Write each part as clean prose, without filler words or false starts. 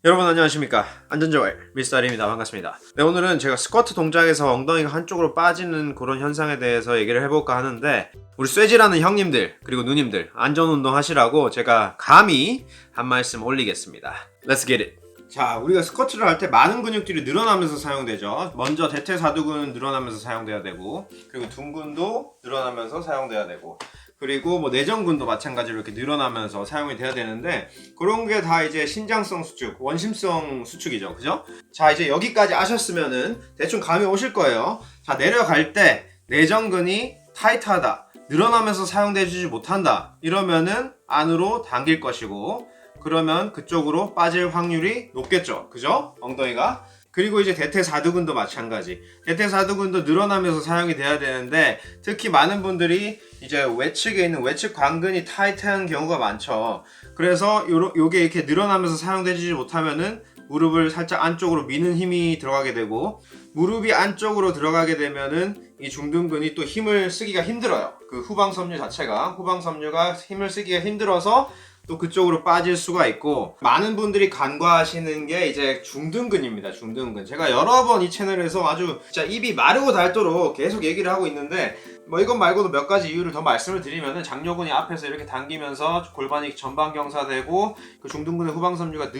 여러분 안녕하십니까, 안전조엘 미스터 알입니다. 반갑습니다. 네, 오늘은 제가 스쿼트 동작에서 엉덩이가 한쪽으로 빠지는 그런 현상에 대해서 얘기를 해볼까 하는데, 우리 쇠질하는 형님들 그리고 누님들 안전운동 하시라고 제가 감히 한 말씀 올리겠습니다. Let's get it. 자, 우리가 스쿼트를 할 때 많은 근육들이 늘어나면서 사용되죠. 먼저 대퇴사두근은 늘어나면서 사용돼야 되고, 그리고 둔근도 늘어나면서 사용돼야 되고, 그리고 뭐 내전근도 마찬가지로 이렇게 늘어나면서 사용이 돼야 되는데, 그런 게 다 이제 신장성 수축, 원심성 수축이죠. 그죠? 자, 이제 여기까지 아셨으면은 대충 감이 오실 거예요. 자, 내려갈 때 내전근이 타이트하다, 늘어나면서 사용되지 못한다, 이러면은 안으로 당길 것이고, 그러면 그쪽으로 빠질 확률이 높겠죠. 그죠? 엉덩이가. 그리고 이제 대퇴사두근도 마찬가지. 대퇴사두근도 늘어나면서 사용이 돼야 되는데, 특히 많은 분들이 이제 외측에 있는 외측 관근이 타이트한 경우가 많죠. 그래서 요게 이렇게 늘어나면서 사용되지 못하면은 무릎을 살짝 안쪽으로 미는 힘이 들어가게 되고, 무릎이 안쪽으로 들어가게 되면은 이 중둔근이 또 힘을 쓰기가 힘들어요. 그 후방섬유 자체가, 후방섬유가 힘을 쓰기가 힘들어서 또 그쪽으로 빠질 수가 있고, 많은 분들이 간과하시는 게 이제 중둔근입니다. 중둔근. 제가 여러 번 이 채널에서 아주 진짜 입이 마르고 닳도록 계속 얘기를 하고 있는데, 뭐 이것 말고도 몇 가지 이유를 더 말씀을 드리면은, 장요근이 앞에서 이렇게 당기면서 골반이 전방경사되고, 그 중둔근의 후방섬유가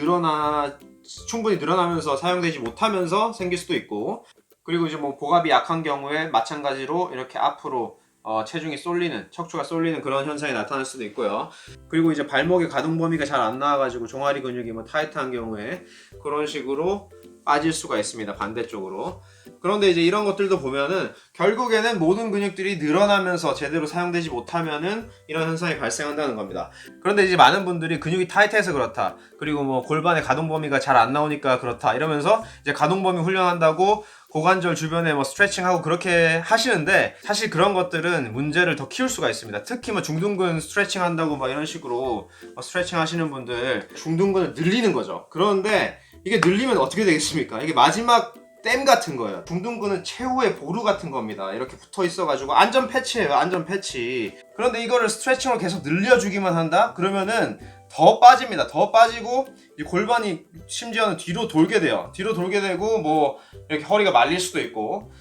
충분히 늘어나면서 사용되지 못하면서 생길 수도 있고, 그리고 이제 뭐 복압이 약한 경우에 마찬가지로 이렇게 앞으로 체중이 쏠리는, 척추가 쏠리는 그런 현상이 나타날 수도 있고요. 그리고 이제 발목의 가동 범위가 잘 안 나와가지고 종아리 근육이 뭐 타이트한 경우에 그런 식으로 빠질 수가 있습니다. 반대쪽으로. 그런데 이제 이런 것들도 보면은 결국에는 모든 근육들이 늘어나면서 제대로 사용되지 못하면은 이런 현상이 발생한다는 겁니다. 그런데 이제 많은 분들이 근육이 타이트해서 그렇다, 그리고 뭐 골반의 가동 범위가 잘 안 나오니까 그렇다, 이러면서 이제 가동 범위 훈련한다고 고관절 주변에 뭐 스트레칭하고 그렇게 하시는데, 사실 그런 것들은 문제를 더 키울 수가 있습니다. 특히 뭐 중둔근 스트레칭 한다고 막 이런 식으로 스트레칭 하시는 분들 중둔근을 늘리는 거죠. 그런데 이게 늘리면 어떻게 되겠습니까? 이게 마지막 댐 같은 거예요. 중둔근은 최후의 보루 같은 겁니다. 이렇게 붙어 있어가지고 안전 패치예요, 안전 패치. 그런데 이거를 스트레칭으로 계속 늘려주기만 한다? 그러면은 더 빠집니다. 더 빠지고 이 골반이 심지어는 뒤로 돌게 돼요. 뒤로 돌게 되고 뭐 이렇게 허리가 말릴 수도 있고,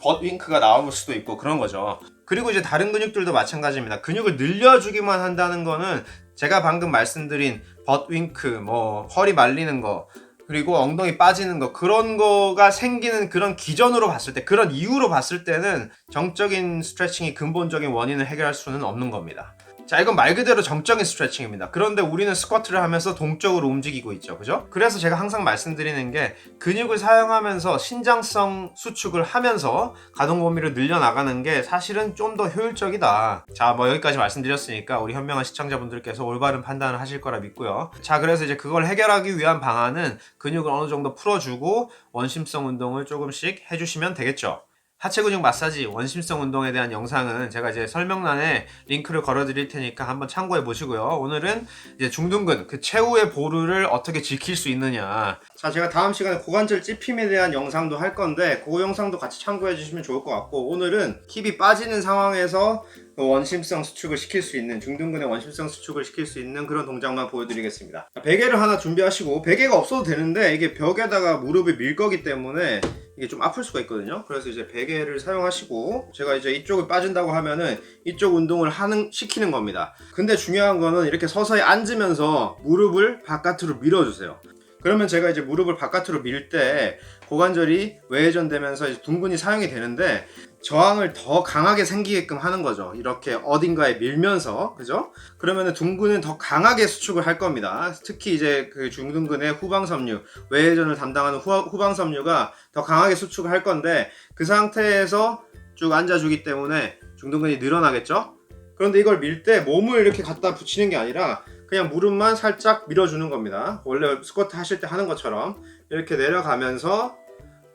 벗윙크가 나올 수도 있고, 그런 거죠. 그리고 이제 다른 근육들도 마찬가지입니다. 근육을 늘려주기만 한다는 거는 제가 방금 말씀드린 벗윙크, 뭐 허리 말리는 거, 그리고 엉덩이 빠지는 거, 그런 거가 생기는 그런 기전으로 봤을 때, 그런 이유로 봤을 때는 정적인 스트레칭이 근본적인 원인을 해결할 수는 없는 겁니다. 자, 이건 말 그대로 정적인 스트레칭입니다. 그런데 우리는 스쿼트를 하면서 동적으로 움직이고 있죠. 그죠? 그래서 제가 항상 말씀드리는 게, 근육을 사용하면서 신장성 수축을 하면서 가동 범위를 늘려나가는 게 사실은 좀 더 효율적이다. 자, 뭐 여기까지 말씀드렸으니까 우리 현명한 시청자분들께서 올바른 판단을 하실 거라 믿고요. 자, 그래서 이제 그걸 해결하기 위한 방안은 근육을 어느 정도 풀어주고 원심성 운동을 조금씩 해주시면 되겠죠. 하체 근육 마사지 원심성 운동에 대한 영상은 제가 이제 설명란에 링크를 걸어 드릴 테니까 한번 참고해 보시고요. 오늘은 이제 중둔근, 그 최후의 보루를 어떻게 지킬 수 있느냐. 자, 제가 다음 시간에 고관절 찝힘에 대한 영상도 할 건데, 그 영상도 같이 참고해 주시면 좋을 것 같고, 오늘은 힙이 빠지는 상황에서 원심성 수축을 시킬 수 있는, 중둔근의 원심성 수축을 시킬 수 있는 그런 동작만 보여드리겠습니다. 베개를 하나 준비하시고, 베개가 없어도 되는데 이게 벽에다가 무릎을 밀 거기 때문에 이게 좀 아플 수가 있거든요. 그래서 이제 베개를 사용하시고, 제가 이제 이쪽을 빠진다고 하면은 이쪽 운동을 시키는 겁니다. 근데 중요한 거는 이렇게 서서히 앉으면서 무릎을 바깥으로 밀어주세요. 그러면 제가 이제 무릎을 바깥으로 밀 때 고관절이 외회전되면서 이제 둔근이 사용이 되는데, 저항을 더 강하게 생기게끔 하는 거죠. 이렇게 어딘가에 밀면서, 그죠? 그러면은 둔근은 더 강하게 수축을 할 겁니다. 특히 이제 그 중둔근의 후방섬유, 외회전을 담당하는 후방섬유가 더 강하게 수축을 할 건데, 그 상태에서 쭉 앉아주기 때문에 중둔근이 늘어나겠죠? 그런데 이걸 밀 때 몸을 이렇게 갖다 붙이는 게 아니라 그냥 무릎만 살짝 밀어주는 겁니다. 원래 스쿼트 하실 때 하는 것처럼 이렇게 내려가면서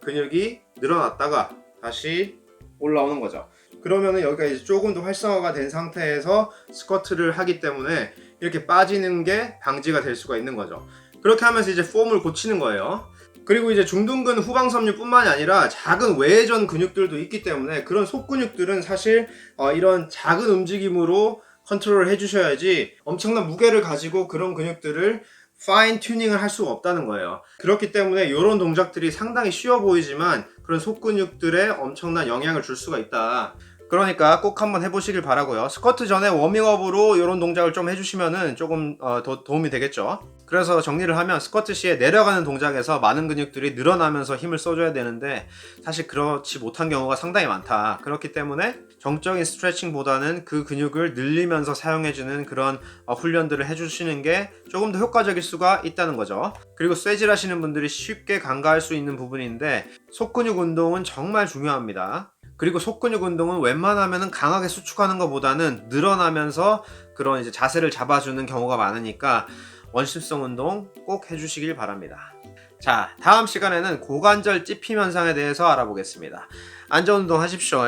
근육이 늘어났다가 다시 올라오는 거죠. 그러면은 여기가 이제 조금 더 활성화가 된 상태에서 스쿼트를 하기 때문에 이렇게 빠지는 게 방지가 될 수가 있는 거죠. 그렇게 하면서 이제 폼을 고치는 거예요. 그리고 이제 중둔근 후방섬유뿐만이 아니라 작은 외회전 근육들도 있기 때문에, 그런 속근육들은 사실 이런 작은 움직임으로 컨트롤을 해주셔야지, 엄청난 무게를 가지고 그런 근육들을 파인 튜닝을 할 수가 없다는 거예요. 그렇기 때문에 이런 동작들이 상당히 쉬워 보이지만 그런 속근육들에 엄청난 영향을 줄 수가 있다. 그러니까 꼭 한번 해보시길 바라고요. 스쿼트 전에 워밍업으로 이런 동작을 좀 해주시면은 조금 더 도움이 되겠죠. 그래서 정리를 하면 스쿼트 시에 내려가는 동작에서 많은 근육들이 늘어나면서 힘을 써줘야 되는데 사실 그렇지 못한 경우가 상당히 많다. 그렇기 때문에 정적인 스트레칭보다는 그 근육을 늘리면서 사용해주는 그런 훈련들을 해주시는 게 조금 더 효과적일 수가 있다는 거죠. 그리고 쇠질 하시는 분들이 쉽게 간과할 수 있는 부분인데 속근육 운동은 정말 중요합니다. 그리고 속근육 운동은 웬만하면 강하게 수축하는 것보다는 늘어나면서 그런 이제 자세를 잡아주는 경우가 많으니까 원심성 운동 꼭 해주시길 바랍니다. 자, 다음 시간에는 고관절 찝힘 현상에 대해서 알아보겠습니다. 안전 운동 하십시오.